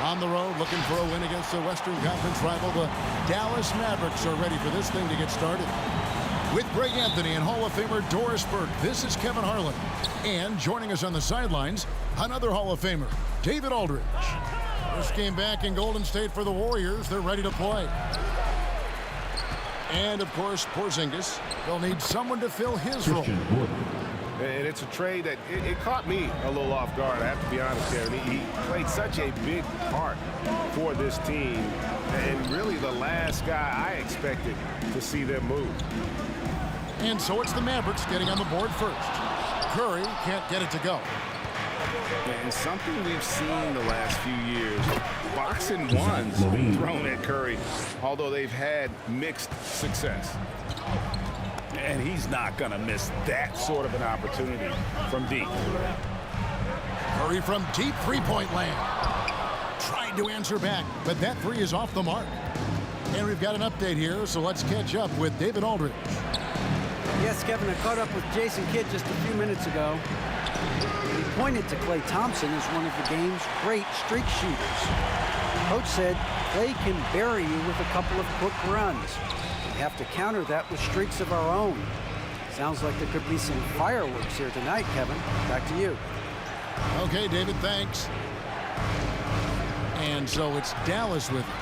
On the road, looking for a win against the Western Conference rival, the Dallas Mavericks are ready for this thing to get started. With Greg Anthony and Hall of Famer Doris Burke, this is Kevin Harlan. And joining us on the sidelines, another Hall of Famer, David Aldridge. First game back in Golden State for the Warriors. They're ready to play. And, of course, Porzingis. They'll need someone to fill his role. And it's a trade that it caught me a little off guard, I have to be honest, Kevin. He played such a big part for this team, and really the last guy I expected to see them move. And so it's the Mavericks getting on the board first. Curry can't get it to go. And something we've seen the last few years, boxing ones thrown at Curry, although they've had mixed success. And he's not going to miss that sort of an opportunity from deep. Curry from deep three-point land. Tried to answer back, but that three is off the mark. And we've got an update here, so let's catch up with David Aldridge. Yes, Kevin, I caught up with Jason Kidd just a few minutes ago. He pointed to Klay Thompson as one of the game's great streak shooters. Coach said Klay can bury you with a couple of quick runs. We have to counter that with streaks of our own. Sounds like there could be some fireworks here tonight, Kevin. Back to you. Okay, David, thanks. And so it's Dallas with it.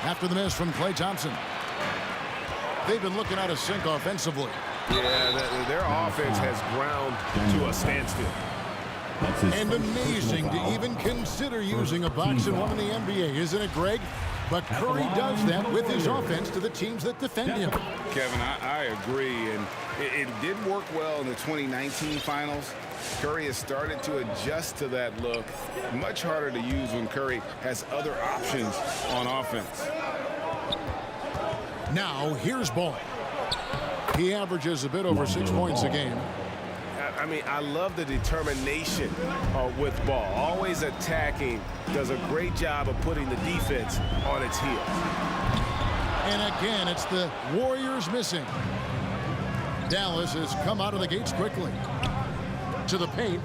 After the miss from Klay Thompson. They've been looking out of sync offensively. Yeah, their offense has ground to a standstill. And amazing to even consider using a box and one in the NBA, isn't it, Greg? But Curry does that with his offense to the teams that defend him. Kevin, I agree, and it did work well in the 2019 finals. Curry has started to adjust to that look. Much harder to use when Curry has other options on offense. Now, here's Ball. He averages a bit over 6 points a game. I mean, I love the determination with Ball. Always attacking. Does a great job of putting the defense on its heels. And again, it's the Warriors missing. Dallas has come out of the gates quickly. To the paint.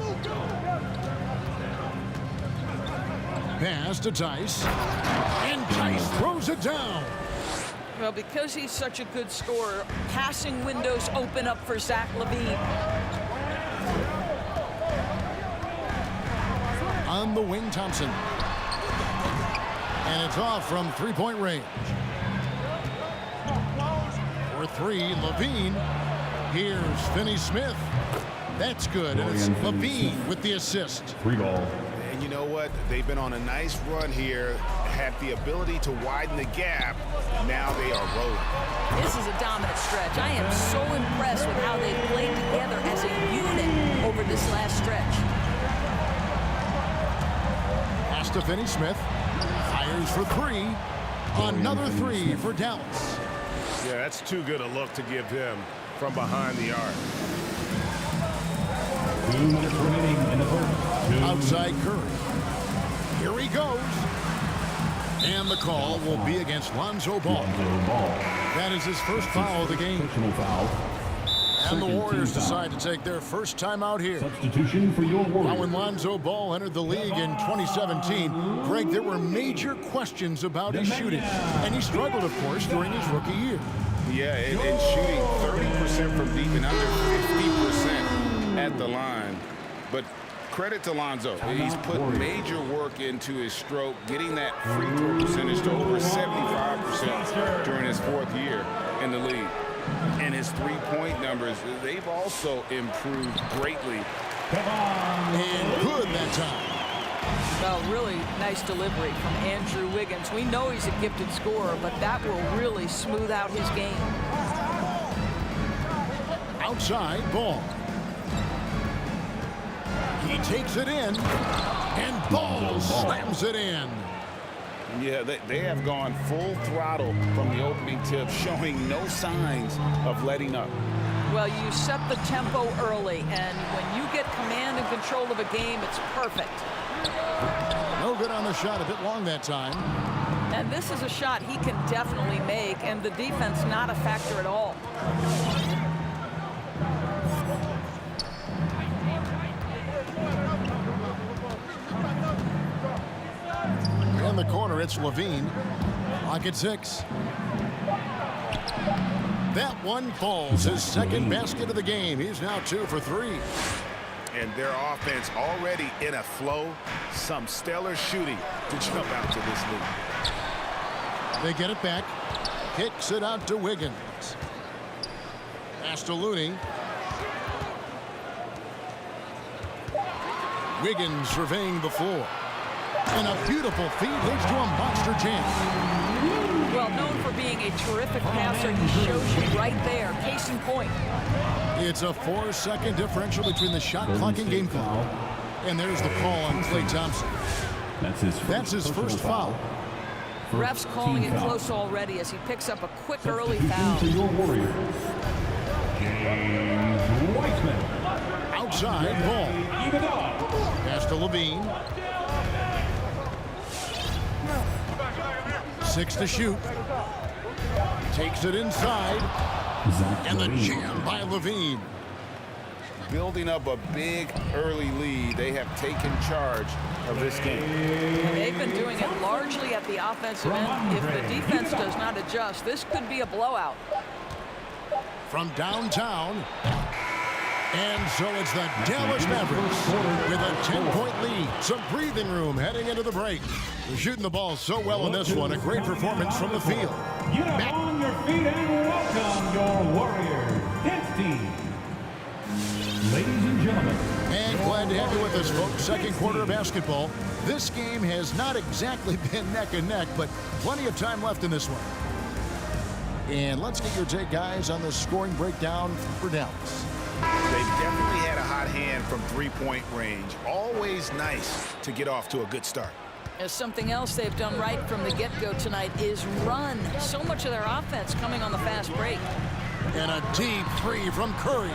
Pass to Tice. And Tice throws it down. Well, because he's such a good scorer, passing windows open up for Zach LaVine. On the wing, Thompson. And it's off from three-point range. For three, LaVine. Here's Finney-Smith. That's good, and it's LaVine with the assist. Free ball. And you know what? They've been on a nice run here, had the ability to widen the gap. Now they are rolling. This is a dominant stretch. I am so impressed with how they've played together as a unit over this last stretch. Pass to Finney-Smith. Fires for three. Another three for Dallas. Yeah, that's too good a look to give him from behind the arc. 2 minutes remaining in the first. Outside Curry. Here he goes. And the call will be against Lonzo Ball. That is his first foul of the game. Personal foul. And the Warriors decide to take their first time out here. Substitution for your Warriors. Now, when Lonzo Ball entered the league in 2017, Greg, there were major questions about his shooting. And he struggled, of course, during his rookie year. Yeah, and shooting 30% from deep and under 50% at the line. But credit to Lonzo. He's put major work into his stroke, getting that free throw percentage to over 75% during his 4th year in the league. And his three-point numbers, they've also improved greatly. And good that time. Well, really nice delivery from Andrew Wiggins. We know he's a gifted scorer, but that will really smooth out his game. Outside Ball. He takes it in, and Ball slams it in. Yeah, they have gone full throttle from the opening tip, showing no signs of letting up. Well, you set the tempo early, and when you get command and control of a game, it's perfect. No good on the shot, a bit long that time. And this is a shot he can definitely make, and the defense not a factor at all. in the corner. It's Levine. Lock at 6. That one falls. His second basket of the game. He's now 2 for 3. And their offense already in a flow. Some stellar shooting to jump out to this lead. They get it back. Kicks it out to Wiggins. Pass to Looney. Wiggins surveying the floor. And a beautiful feed leads to a monster jam. Well, known for being a terrific passer, he shows you right there. Case in point. It's a 4-second differential between the shot clock and game clock. And there's the call on Klay Thompson. That's his first foul. Refs calling it close already as he picks up a quick early foul. For your Warriors, James Wiseman. Outside ball. Pass to Levine. 6 to shoot. Takes it inside. And the jam by Levine. Building up a big early lead. They have taken charge of this game. They've been doing it largely at the offensive end. If the defense does not adjust, this could be a blowout. From downtown. And so it's the Dallas Mavericks with a 10-point lead. Some breathing room heading into the break. They're shooting the ball so well in this one. A great performance from the field. Back on your feet and welcome your Warriors dance team. Ladies and gentlemen. And glad to have you with us, folks. Second quarter of basketball. This game has not exactly been neck and neck, but plenty of time left in this one. And let's get your take, guys, on the scoring breakdown for Dallas. They've definitely had a hot hand from three-point range. Always nice to get off to a good start. As something else they've done right from the get-go tonight is run. So much of their offense coming on the fast break. And a deep three from Curry.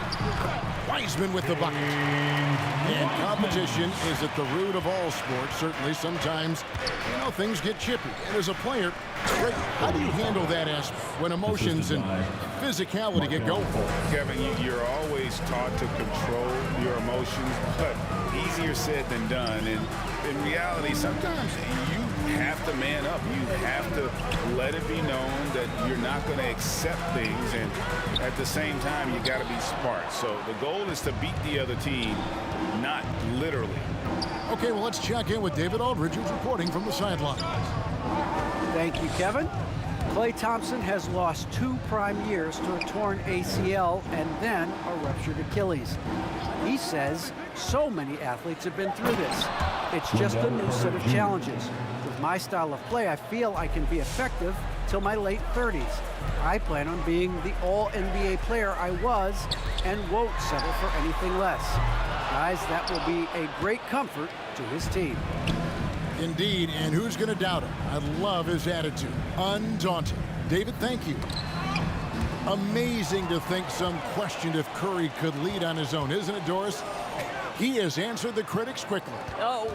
Wiseman with the bucket. And competition is at the root of all sports. Certainly, sometimes, things get chippy. And as a player, Greg, how do you handle that aspect when emotions and physicality get going? Kevin, you're always taught to control your emotions, but easier said than done. And in reality, sometimes you have to man up. You have to let it be known that you're not going to accept things, and at the same time, you got to be smart. So the goal is to beat the other team, not literally. Okay, well, let's check in with David Aldridge, who's reporting from the sidelines. Thank you, Kevin. Klay Thompson has lost 2 prime years to a torn ACL and then a ruptured Achilles. He says so many athletes have been through this. It's just a new set of challenges. With my style of play, I feel I can be effective till my late 30s. I plan on being the all-NBA player I was and won't settle for anything less. Guys, that will be a great comfort to his team. Indeed, and who's going to doubt him? I love his attitude. Undaunted. David, thank you. Amazing to think some questioned if Curry could lead on his own, isn't it, Doris? He has answered the critics quickly.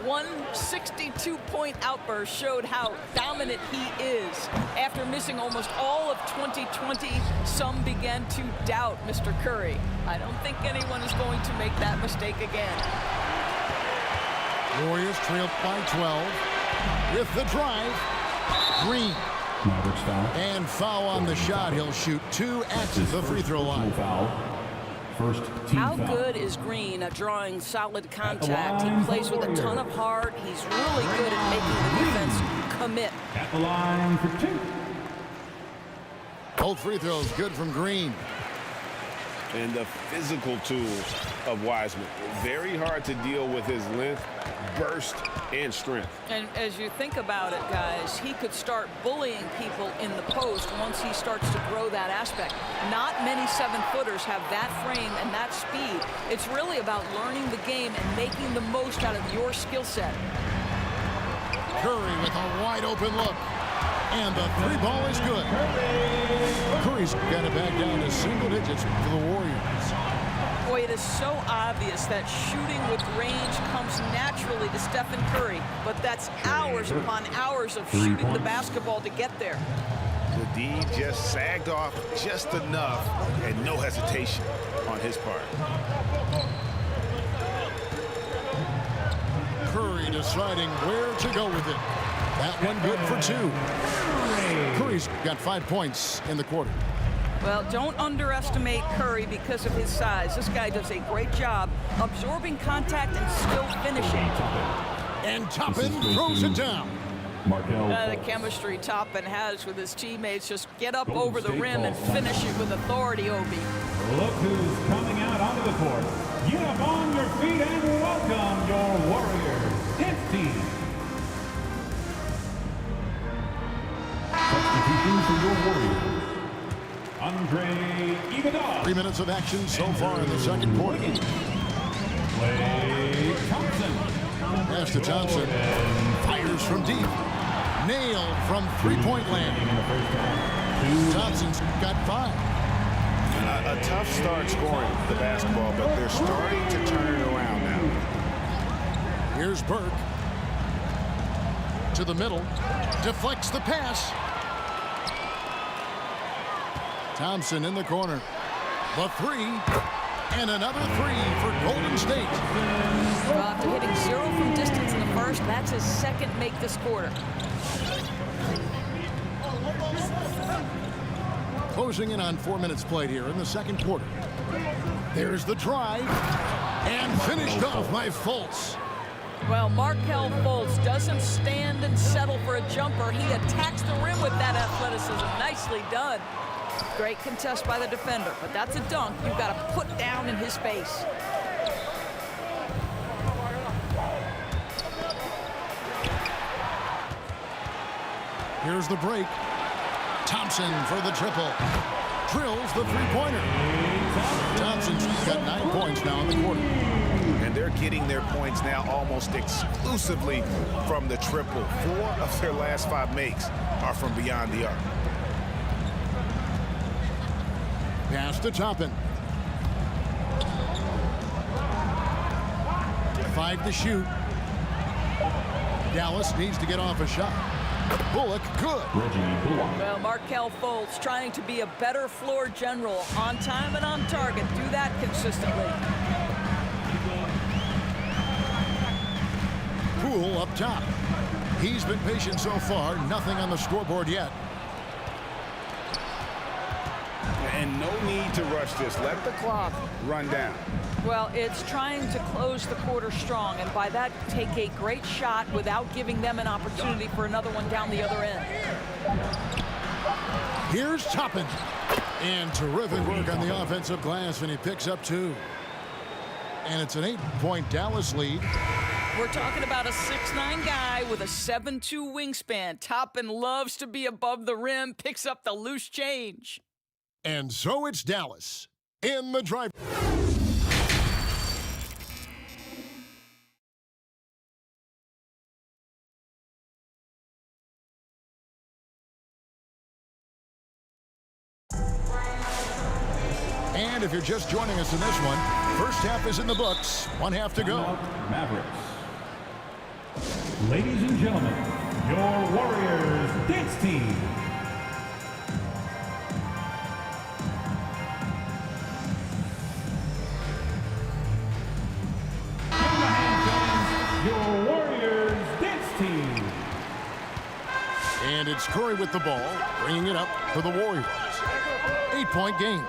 One 62-point outburst showed how dominant he is. After missing almost all of 2020, some began to doubt Mr. Curry. I don't think anyone is going to make that mistake again. Warriors trail by 12 with the drive. Green. And foul on the shot. He'll shoot 2 at the free throw line. First team How foul. good is Green at drawing solid contact? He plays with a ton of heart. He's really good at making the defense commit. At the line for 2. Both free throws good from Green. And the physical tools of Wiseman. Very hard to deal with his length, burst, and strength. And as you think about it, guys, he could start bullying people in the post once he starts to grow that aspect. Not many 7-footers have that frame and that speed. It's really about learning the game and making the most out of your skill set. Curry with a wide open look. And the 3 ball is good. Curry's got it back down to single digits for the Warriors. Boy, it is so obvious that shooting with range comes naturally to Stephen Curry, but that's hours upon hours of shooting the basketball to get there. The D just sagged off just enough and no hesitation on his part. Curry deciding where to go with it. That one good for 2. Curry's got 5 points in the quarter. Well, don't underestimate Curry because of his size. This guy does a great job absorbing contact and still finishing. And Toppin throws it down. The chemistry Toppin has with his teammates. Just get up over the rim and finish it with authority, Obi. Look who's coming out onto the court. Get up on your feet and welcome your Warriors 10th team. Substitution for your Warriors. Andre Iguodala. 3 minutes of action so far in the second quarter. Klay Thompson. Pass to Thompson. Fires from deep. Nailed from three-point land. Thompson's got 5. A tough start scoring the basketball, but they're starting to turn it around now. Here's Burke. To the middle. Deflects the pass. Thompson in the corner. The 3. And another 3 for Golden State. Well, after hitting 0 from distance in the first, that's his second make this quarter. Closing in on 4 minutes played here in the second quarter. There's the drive. And finished off by Fultz. Well, Markelle Fultz doesn't stand and settle for a jumper. He attacks the rim with that athleticism. Nicely done. Great contest by the defender, but that's a dunk you've got to put down in his face. Here's the break. Thompson for the triple. Drills the three-pointer. Thompson's got 9 points now in the quarter. And they're getting their points now almost exclusively from the triple. 4 of their last 5 makes are from beyond the arc. Pass to Toppin. 5 to shoot. Dallas needs to get off a shot. Bullock, good. Well, Markelle Fultz trying to be a better floor general, on time and on target. Do that consistently. Poole up top. He's been patient so far. Nothing on the scoreboard yet. And no need to rush this. Let the clock run down. Well, it's trying to close the quarter strong, and by that, take a great shot without giving them an opportunity for another one down the other end. Here's Toppin. And terrific work on the offensive glass, and he picks up 2. And it's an 8-point Dallas lead. We're talking about a 6'9" guy with a 7'2" wingspan. Toppin loves to be above the rim, picks up the loose change. And so it's Dallas in the drive. And if you're just joining us in this one, first half is in the books. 1 half to go. Mavericks. Ladies and gentlemen, your Warriors dance team. Your Warriors dance team. And it's Curry with the ball, bringing it up for the Warriors. 8-point game.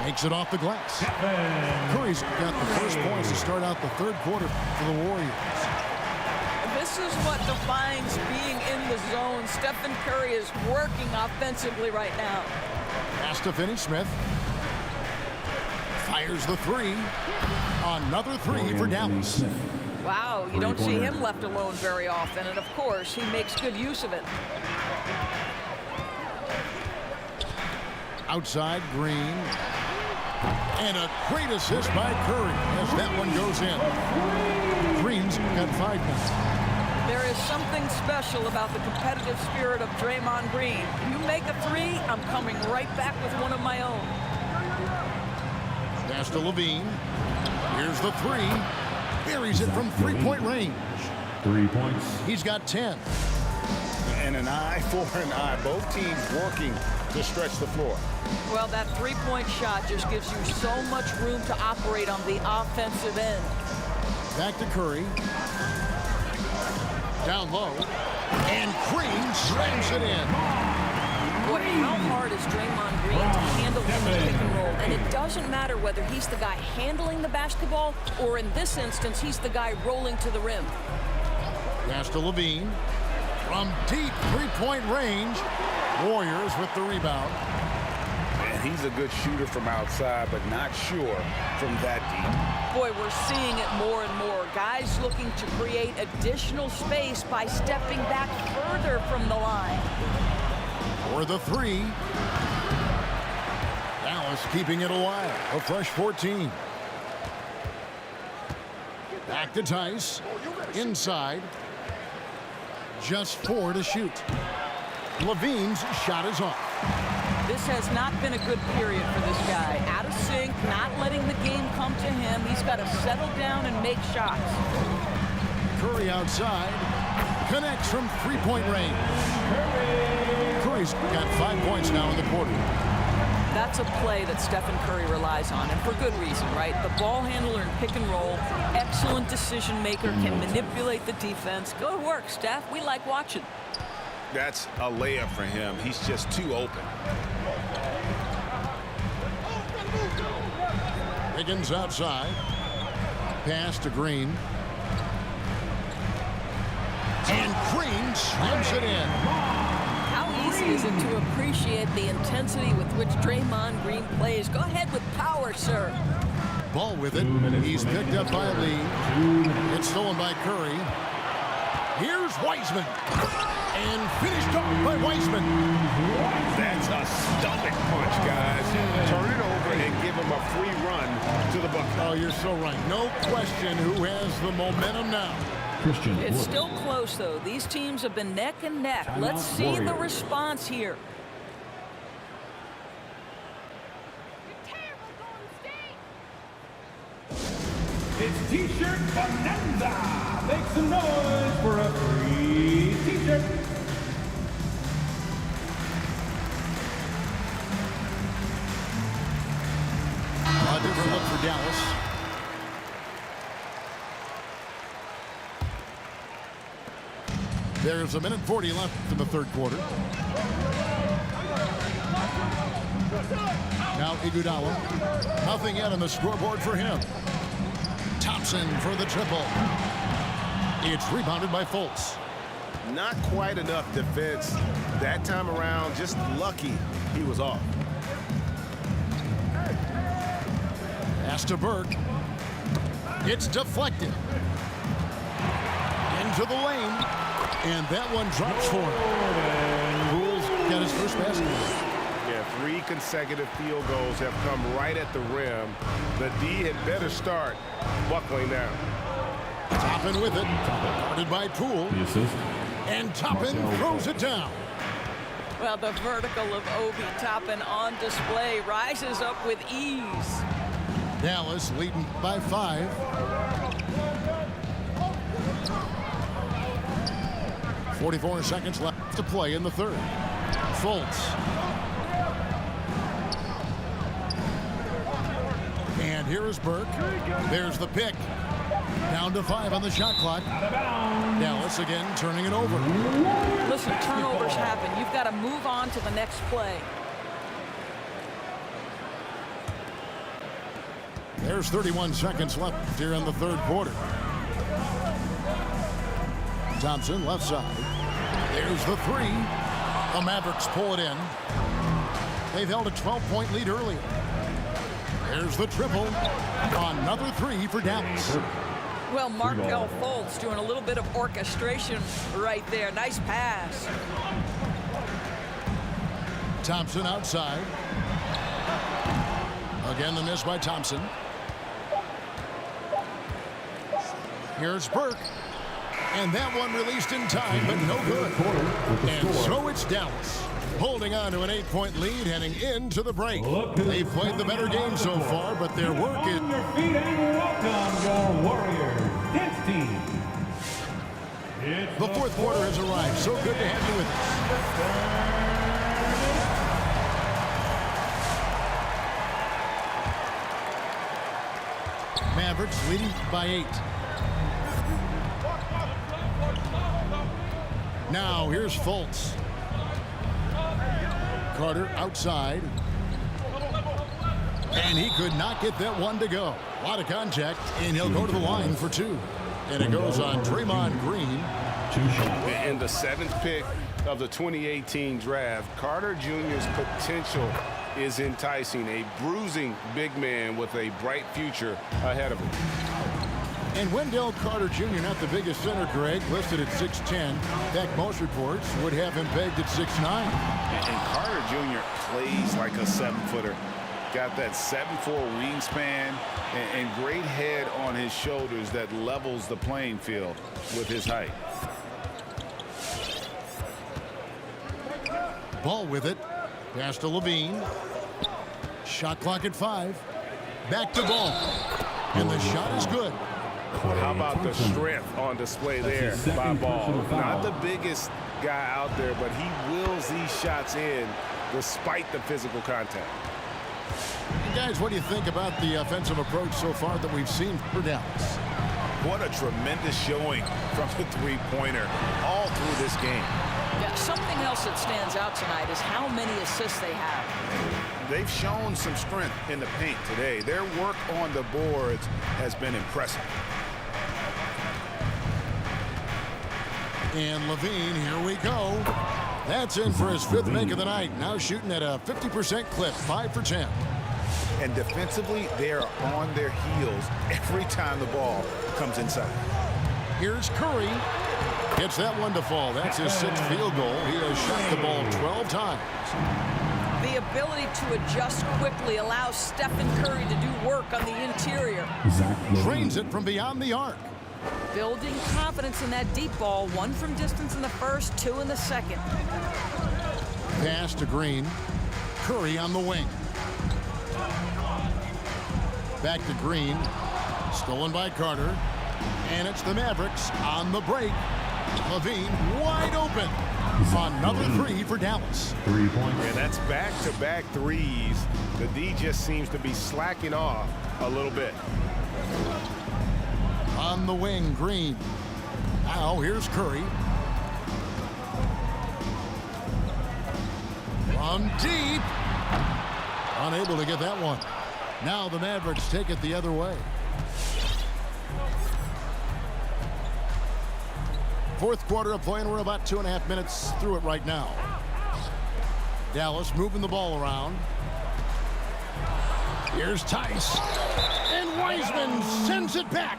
Makes it off the glass. Curry's got the first points to start out the third quarter for the Warriors. This is what defines being in the zone. Stephen Curry is working offensively right now. Pass to Finney-Smith. Fires the 3. Another 3 for Dallas. Wow, you don't see him left alone very often, and of course, he makes good use of it. Outside, Green. And a great assist by Curry as that one goes in. Green's got 5 now. There is something special about the competitive spirit of Draymond Green. You make a 3, I'm coming right back with one of my own. Pass to Levine. Here's the 3. Buries it from 3-point range. 3 points. He's got 10. And an eye for an eye. Both teams working to stretch the floor. Well, that three-point shot just gives you so much room to operate on the offensive end. Back to Curry. Down low. And Green slams it in. Boy, how hard is Draymond Green to handle in the pick and roll? And it doesn't matter whether he's the guy handling the basketball or in this instance, he's the guy rolling to the rim. Pass to Levine. From deep three-point range. Warriors with the rebound. And he's a good shooter from outside, but not sure from that deep. Boy, we're seeing it more and more. Guys looking to create additional space by stepping back further from the line. For the three. Dallas keeping it alive. A fresh 14. Back to Tice. Inside. Just 4 to shoot. Levine's shot is off. This has not been a good period for this guy. Out of sync, not letting the game come to him. He's got to settle down and make shots. Curry outside. Connects from three-point range. Curry's got 5 points now in the quarter. That's a play that Stephen Curry relies on, and for good reason, right? The ball handler in pick and roll, excellent decision maker, can manipulate the defense. Go to work, Steph. We like watching. That's a layup for him. He's just too open. Higgins outside. Pass to Green. And Green slams it in. How easy is it to appreciate the intensity with which Draymond Green plays? Go ahead with power, sir. Ball with it. He's picked up by Lee. It's stolen by Curry. Here's Wiseman. And finished off by Wiseman. That's a stomach punch, guys. Turn it over and give him a free run to the bucket. Oh, you're so right. No question who has the momentum now. It's still close, though. These teams have been neck and neck. Let's see the response here. It's T-shirt Bonanza. Make some noise for a free T-shirt. A different look for Dallas. There's a minute 40 left in the third quarter. Now Iguodala. Nothing yet on the scoreboard for him. Thompson for the triple. It's rebounded by Fultz. Not quite enough defense that time around. Just lucky he was off. Pass to Burke. It's deflected. Into the lane. And that one drops for him. Rules got his first basket. Yeah, 3 consecutive field goals have come right at the rim. The D had better start buckling down. Toppin with it. Guarded by Poole. And Toppin throws it down. Well, the vertical of Obi Toppin on display rises up with ease. Dallas leading by 5. .44 seconds left to play in the third. Fultz. And here is Burke. There's the pick. Down to 5 on the shot clock. Dallas again turning it over. Listen, turnovers happen. You've got to move on to the next play. There's 31 seconds left here in the third quarter. Thompson left side. There's the 3. The Mavericks pull it in. They've held a 12-point lead earlier. There's the triple. Another 3 for Dallas. Well, Markelle Fultz doing a little bit of orchestration right there. Nice pass. Thompson outside. Again, the miss by Thompson. Here's Burke. And that one released in time, but no good. And so it's Dallas, holding on to an 8-point lead heading into the break. They've played the better game so far, but their work is... On your feet and welcome your Warriors dance team. The fourth quarter has arrived. So good to have you with us. Mavericks leading by 8. Now here's Fultz. Carter outside. And he could not get that one to go. A lot of contact, and he'll go to the line for 2. And it goes on Draymond Green. In the 7th pick of the 2018 draft, Carter Jr.'s potential is enticing. A bruising big man with a bright future ahead of him. And Wendell Carter Jr., not the biggest center, Greg, listed at 6'10". In fact, most reports would have him pegged at 6'9". And Carter Jr. plays like a 7-footer. Got that 7'4" wingspan and great head on his shoulders that levels the playing field with his height. Ball with it. Pass to Levine. Shot clock at 5. Back to Ball. And the shot is good. How about the strength on display there by Ball? Not the biggest guy out there, but he wills these shots in despite the physical contact. And guys, what do you think about the offensive approach so far that we've seen for Dallas? What a tremendous showing from the three-pointer all through this game. Yeah, something else that stands out tonight is how many assists they have. They've shown some strength in the paint today. Their work on the boards has been impressive. And Levine, here we go. That's in for his 5th make of the night. Now shooting at a 50% clip, 5 for 10. And defensively, they are on their heels every time the ball comes inside. Here's Curry. Gets that one to fall. That's his 6th field goal. He has shot the ball 12 times. The ability to adjust quickly allows Stephen Curry to do work on the interior. Drains it from beyond the arc. Building confidence in that deep ball. 1 from distance in the first, 2 in the second. Pass to Green. Curry on the wing. Back to Green. Stolen by Carter. And it's the Mavericks on the break. Levine wide open. Another 3 for Dallas. 3 points. And that's back-to-back threes. The D just seems to be slacking off a little bit. On the wing, Green. Now here's Curry. From deep. Unable to get that one. Now the Mavericks take it the other way. 4th quarter of play, and we're about 2.5 minutes through it right now. Dallas moving the ball around. Here's Tice. And Wiseman sends it back.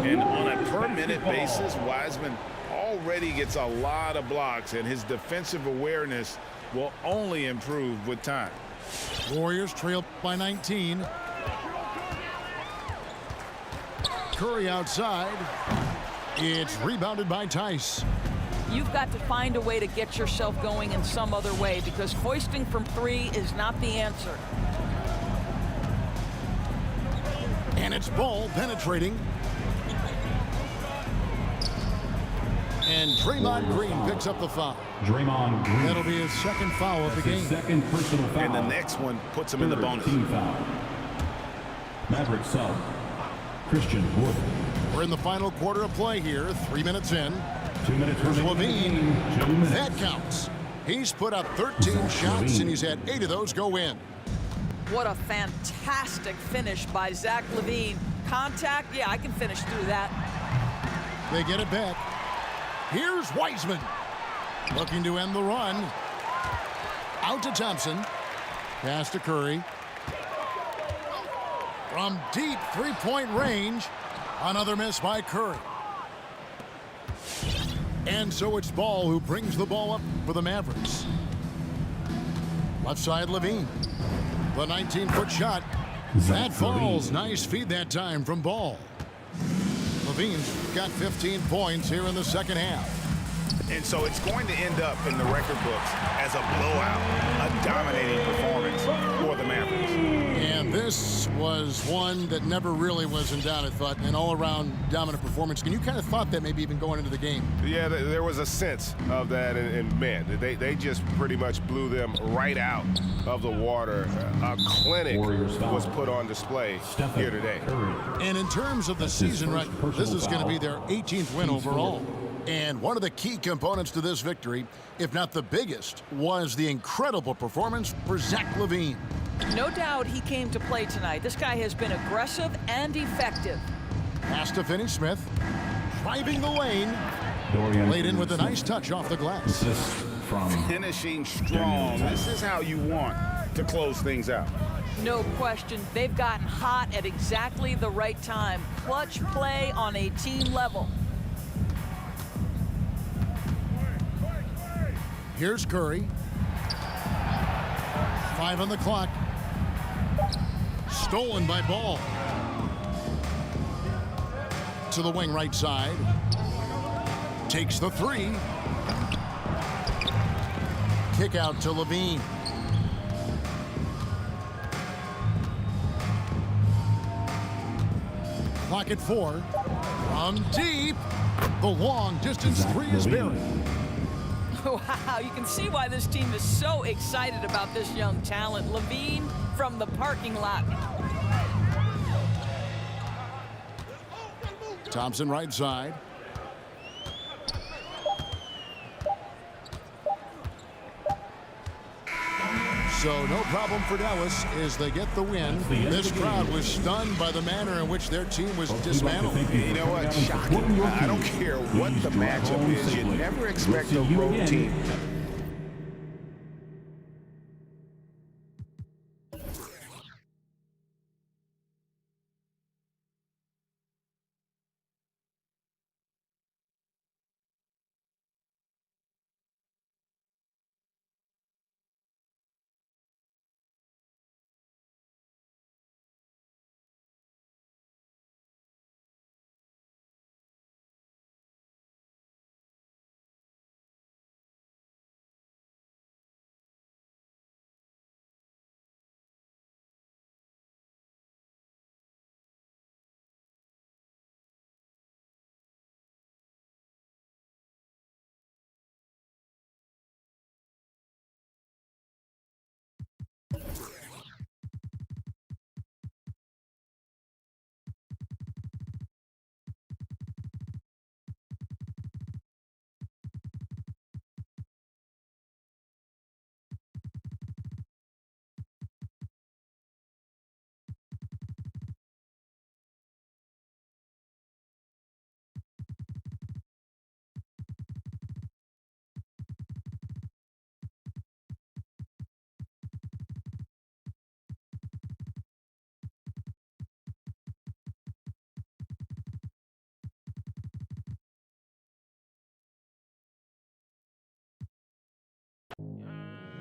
And on a per-minute basis, Wiseman already gets a lot of blocks, and his defensive awareness will only improve with time. Warriors trail by 19. Curry outside. It's rebounded by Tice. You've got to find a way to get yourself going in some other way, because hoisting from 3 is not the answer. And it's Ball penetrating. And Draymond Green picks up the foul. Draymond Green. That'll be his 2nd foul of the game. 2nd personal foul. And the next one puts him in the bonus. Team foul. Maverick sub. Christian Wood. We're in the final quarter of play here. 3 minutes in. 2 minutes Here's remaining. Levine. 2 minutes. That counts. He's put up 13 shots, and he's had 8 of those go in. What a fantastic finish by Zach LaVine. Contact, yeah, I can finish through that. They get it back. Here's Wiseman. Looking to end the run. Out to Thompson. Pass to Curry. From deep 3-point range. Another miss by Curry. And so it's Ball who brings the ball up for the Mavericks. Left side, Levine. The 19-foot shot. That falls. Nice feed that time from Ball. Levine's got 15 points here in the 2nd half. And so it's going to end up in the record books as a blowout, a dominating performance for the Mavericks. And this This was one that never really was in doubt, I thought, an all-around dominant performance. And you kind of thought that maybe even going into the game. Yeah, there was a sense of that, and man, they just pretty much blew them right out of the water. A clinic was put on display here today. And in terms of the season record, this is going to be their 18th win overall. And one of the key components to this victory, if not the biggest, was the incredible performance for Zach LaVine. No doubt he came to play tonight. This guy has been aggressive and effective. Pass to Finney-Smith, driving the lane, laid in with a nice touch off the glass. Finishing strong. This is how you want to close things out. No question, they've gotten hot at exactly the right time. Clutch play on a team level. Here's Curry. 5 on the clock. Stolen by Ball. To the wing right side. Takes the 3. Kick out to LaVine. Clock at 4. From deep. The long distance 3 is buried. Wow, you can see why this team is so excited about this young talent. LaVine from the parking lot. Thompson right side. So no problem for Dallas as they get the win. This crowd was stunned by the manner in which their team was dismantled. You know what? Shocking. I don't care what the matchup is. You never expect a road team